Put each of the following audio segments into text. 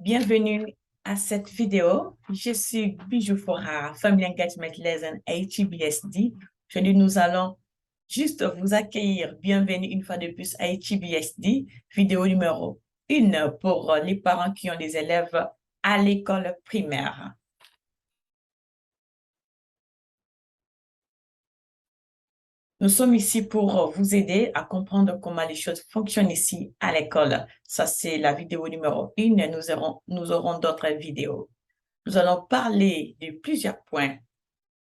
Bienvenue à cette vidéo. Je suis Bijou Fora, Family Engagement Lesson HEBSD. Aujourd'hui, nous allons juste vous accueillir. Bienvenue une fois de plus à HEBSD, vidéo numéro 1 pour les parents qui ont des élèves à l'école primaire. Nous sommes ici pour vous aider à comprendre comment les choses fonctionnent ici à l'école. Ça, c'est la vidéo numéro 1. Nous aurons d'autres vidéos. Nous allons parler de plusieurs points.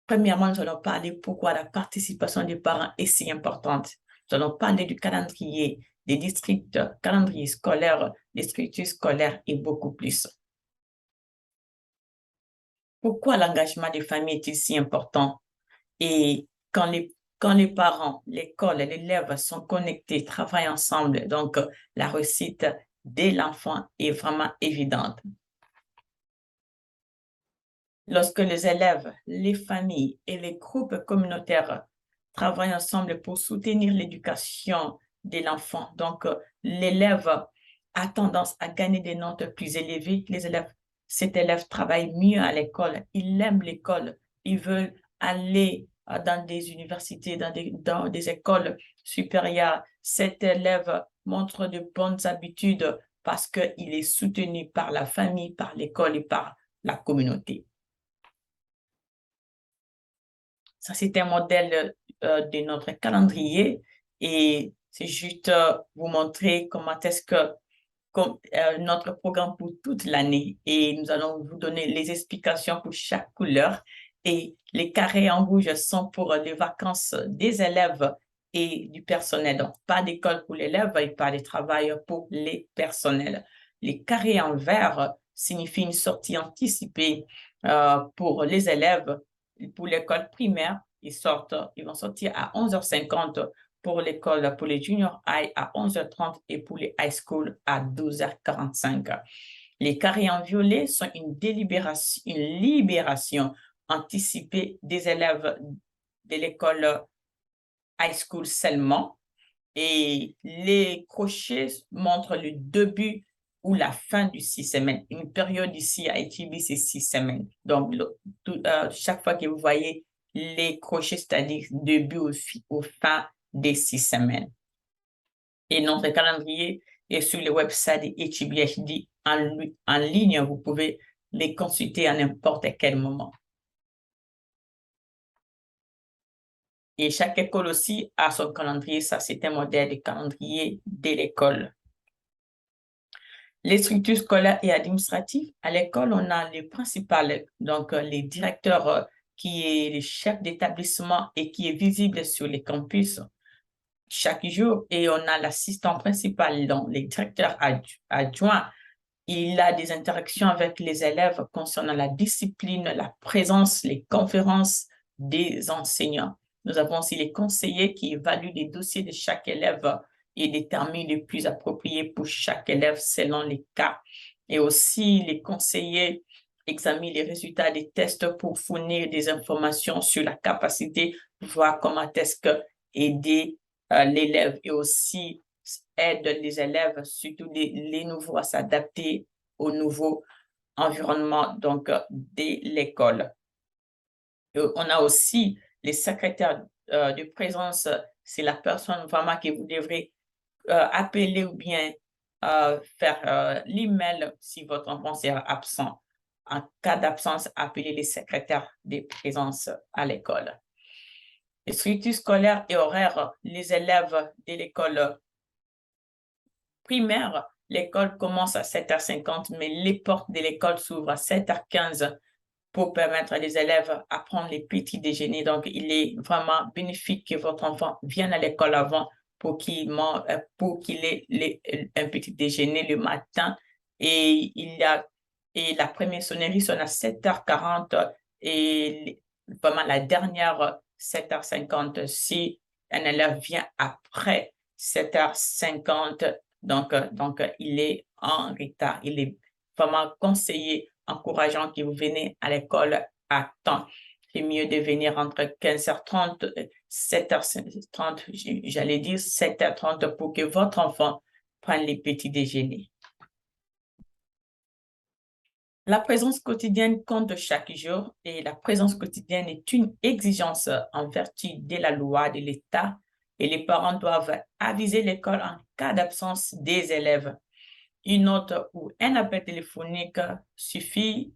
Premièrement, nous allons parler pourquoi la participation des parents est si importante. Nous allons parler du calendrier, des districts, calendrier scolaire, des structures scolaires et beaucoup plus. Pourquoi l'engagement des familles est-il si important? Et quand les parents, l'école et l'élève sont connectés, travaillent ensemble, donc la réussite de l'enfant est vraiment évidente. Lorsque les élèves, les familles et les groupes communautaires travaillent ensemble pour soutenir l'éducation de l'enfant, donc l'élève a tendance à gagner des notes plus élevées. Cet élève travaille mieux à l'école, il aime l'école, il veut aller dans des universités, dans des écoles supérieures. Cet élève montre de bonnes habitudes parce qu'il est soutenu par la famille, par l'école et par la communauté. Ça, c'est un modèle de notre calendrier et c'est juste vous montrer comment est-ce que notre programme pour toute l'année et nous allons vous donner les explications pour chaque couleur et les carrés en rouge sont pour les vacances des élèves et du personnel. Donc, pas d'école pour l'élève et pas de travail pour les personnels. Les carrés en vert signifient une sortie anticipée pour les élèves. Pour l'école primaire, ils vont sortir à 11h50 pour l'école, pour les junior high à 11h30 et pour les high school à 12h45. Les carrés en violet sont une libération anticipée des élèves de l'école high school seulement. Et les crochets montrent le début ou la fin du 6 semaines. Une période ici à HEB, c'est 6 semaines. Donc, chaque fois que vous voyez les crochets, c'est-à-dire début ou fin des 6 semaines. Et notre calendrier est sur le website de HEBSD en ligne. Vous pouvez les consulter à n'importe quel moment. Et chaque école aussi a son calendrier. Ça, c'est un modèle de calendrier de l'école. Les structures scolaires et administratives. À l'école, on a les principales, donc les directeurs qui est le chef d'établissement et qui est visible sur les campus chaque jour. Et on a l'assistant principal, donc les directeurs adjoints. Il a des interactions avec les élèves concernant la discipline, la présence, les conférences des enseignants. Nous avons aussi les conseillers qui évaluent les dossiers de chaque élève et déterminent le plus approprié pour chaque élève selon les cas. Et aussi, les conseillers examinent les résultats des tests pour fournir des informations sur la capacité, voir comment est-ce que aider l'élève et aussi aide les élèves, surtout les nouveaux, à s'adapter au nouveau environnement donc, de l'école. On a aussi les secrétaires de présence, c'est la personne vraiment que vous devrez appeler ou bien faire l'email si votre enfant sera absent. En cas d'absence, appelez les secrétaires de présence à l'école. Les structures scolaires et horaires, les élèves de l'école primaire, l'école commence à 7h50, mais les portes de l'école s'ouvrent à 7h15 pour permettre à les élèves à prendre les petits déjeuners. Donc, il est vraiment bénéfique que votre enfant vienne à l'école avant pour qu'il ait un petit déjeuner le matin. Et la première sonnerie sonne à 7h40 et vraiment la dernière 7h50 si un élève vient après 7h50. Donc, il est en retard. Il est vraiment conseillé, encourageant que vous venez à l'école à temps. C'est mieux de venir entre 15h30, 7h30, j'allais dire 7h30 pour que votre enfant prenne les petits déjeuners. La présence quotidienne compte chaque jour et la présence quotidienne est une exigence en vertu de la loi de l'État et les parents doivent aviser l'école en cas d'absence des élèves. Une note ou un appel téléphonique suffit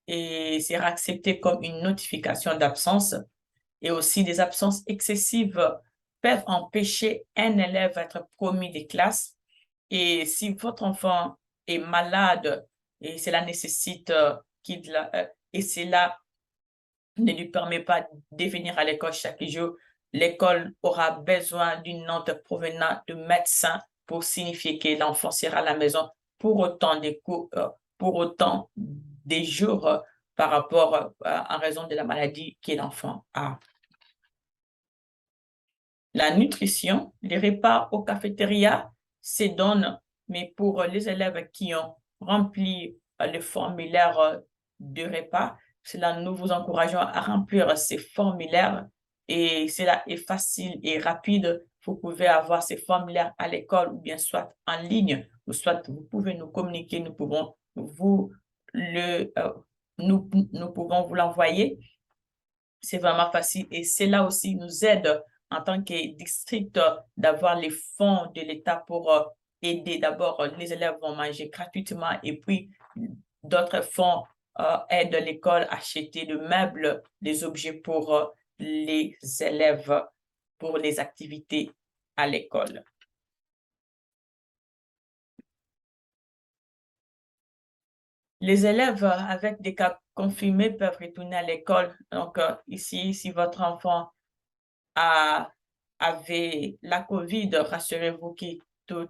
et sera accepté comme une notification d'absence. Et aussi, des absences excessives peuvent empêcher un élève d'être promu des classes. Et si votre enfant est malade et cela nécessite et cela ne lui permet pas de venir à l'école chaque jour, l'école aura besoin d'une note provenant de médecin pour signifier que l'enfant sera à la maison pour autant des cours, pour autant des jours par rapport en raison de la maladie que l'enfant a. La nutrition, les repas au cafétéria se donnent, mais pour les élèves qui ont rempli le formulaire de repas, cela nous vous encourageons à remplir ces formulaires et cela est facile et rapide. Vous pouvez avoir ces formulaires à l'école ou bien soit en ligne ou soit vous pouvez nous communiquer, nous pouvons vous le, nous pouvons vous l'envoyer. C'est vraiment facile et cela aussi nous aide en tant que district d'avoir les fonds de l'État pour aider. D'abord, les élèves vont manger gratuitement et puis d'autres fonds aident l'école à acheter des meubles, des objets pour les élèves, pour les activités à l'école. Les élèves avec des cas confirmés peuvent retourner à l'école. Donc, ici, si votre enfant avait la COVID, rassurez-vous que tous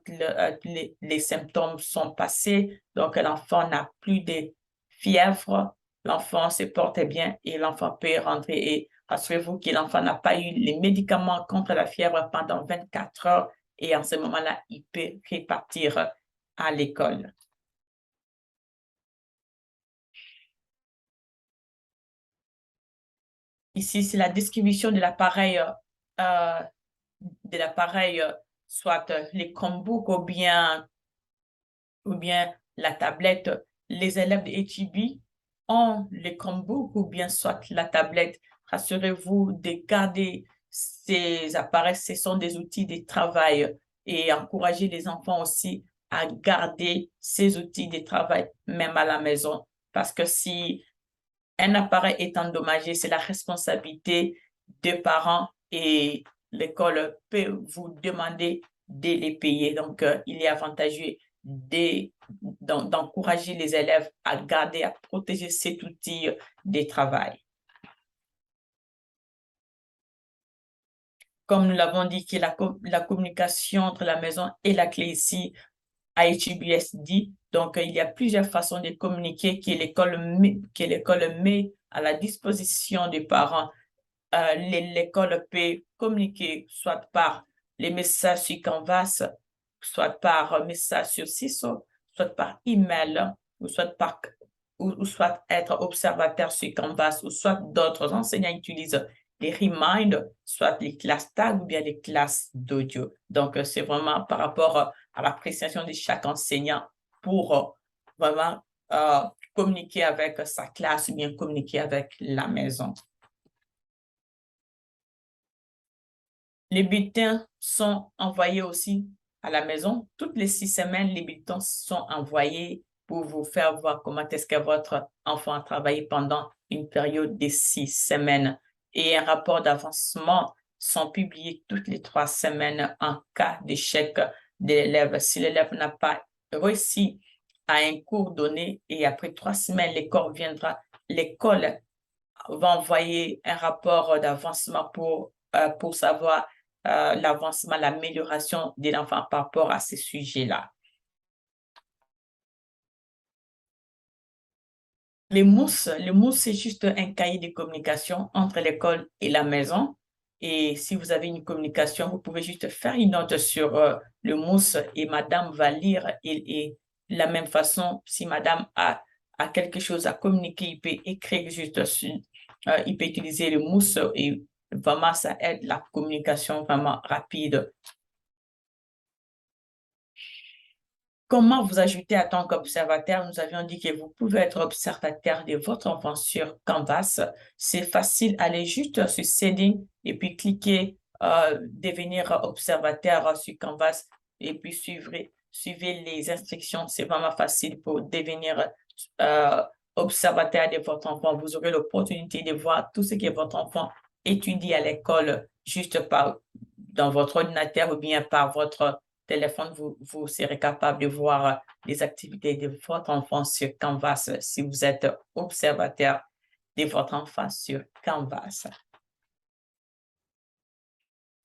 les symptômes sont passés. Donc, l'enfant n'a plus de fièvre, l'enfant se porte bien et l'enfant peut rentrer. Et rassurez-vous que l'enfant n'a pas eu les médicaments contre la fièvre pendant 24 heures et en ce moment-là, il peut repartir à l'école. Ici, c'est la distribution euh, de l'appareil, soit les Chromebooks ou bien la tablette. Les élèves de HEB ont les Chromebooks ou bien soit la tablette. Rassurez-vous de garder ces appareils, ce sont des outils de travail et encourager les enfants aussi à garder ces outils de travail même à la maison. Parce que si un appareil est endommagé, c'est la responsabilité des parents et l'école peut vous demander de les payer. Donc, il est avantageux d'encourager les élèves à garder, à protéger cet outil de travail. Comme nous l'avons dit, que la communication entre la maison et la clé ici, à HUBSD. Donc, il y a plusieurs façons de communiquer que l'école met à la disposition des parents. L'école peut communiquer soit par les messages sur Canvas, soit par message sur CISO, soit par email, ou soit être observateur sur Canvas, ou soit d'autres enseignants utilisent les reminders, soit les classes tag ou bien les classes d'audio. Donc, c'est vraiment par rapport à l'appréciation de chaque enseignant pour vraiment communiquer avec sa classe ou bien communiquer avec la maison. Les bulletins sont envoyés aussi à la maison. Toutes les 6 semaines, les bulletins sont envoyés pour vous faire voir comment est-ce que votre enfant a travaillé pendant une période de 6 semaines. Et un rapport d'avancement sont publiés toutes les 3 semaines en cas d'échec de l'élève. Si l'élève n'a pas réussi à un cours donné et après 3 semaines, l'école va envoyer un rapport d'avancement pour savoir l'avancement, l'amélioration de l'enfant par rapport à ces sujets-là. Les mousses, c'est juste un cahier de communication entre l'école et la maison. Et si vous avez une communication, vous pouvez juste faire une note sur le mousse et madame va lire. Et de la même façon, si madame a quelque chose à communiquer, il peut écrire juste sur, il peut utiliser le mousse et vraiment, ça aide la communication vraiment rapide. Comment vous ajouter en tant qu'observateur? Nous avions dit que vous pouvez être observateur de votre enfant sur Canvas. C'est facile, allez juste sur Setting et puis cliquez devenir observateur sur Canvas et puis suivez les instructions. C'est vraiment facile pour devenir observateur de votre enfant. Vous aurez l'opportunité de voir tout ce que votre enfant étudie à l'école juste dans votre ordinateur ou bien par votre téléphone, vous serez capable de voir les activités de votre enfant sur Canvas si vous êtes observateur de votre enfant sur Canvas.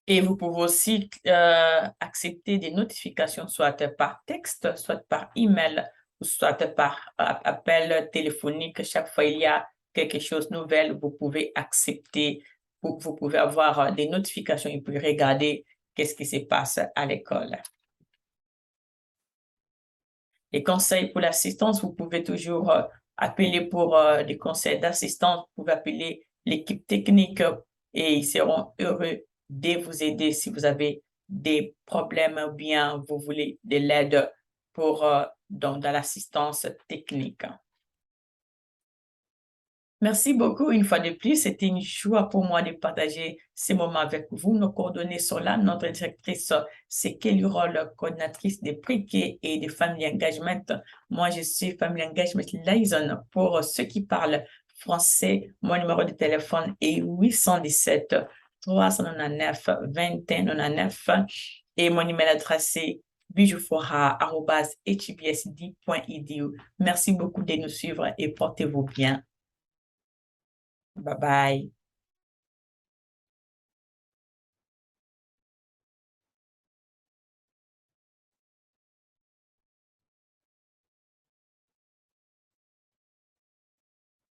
Et vous pouvez aussi accepter des notifications, soit par texte, soit par email, ou soit par appel téléphonique. Chaque fois il y a quelque chose de nouvel, vous pouvez accepter, vous pouvez avoir des notifications et puis regarder qu'est-ce qui se passe à l'école. Les conseils pour l'assistance, vous pouvez toujours appeler pour des conseils d'assistance. Vous pouvez appeler l'équipe technique et ils seront heureux de vous aider si vous avez des problèmes ou bien vous voulez de l'aide pour dans l'assistance technique. Merci beaucoup une fois de plus. C'était une joie pour moi de partager ces moments avec vous. Nos coordonnées sont là. Notre directrice, c'est Kelly Roll, coordinatrice des Pre-K et de Family Engagement. Moi, je suis Family Engagement Liaison. Pour ceux qui parlent français, mon numéro de téléphone est 817 399 2199 et mon email adresse est bijoufora@hbsd.edu. Merci beaucoup de nous suivre et portez-vous bien. Bye bye.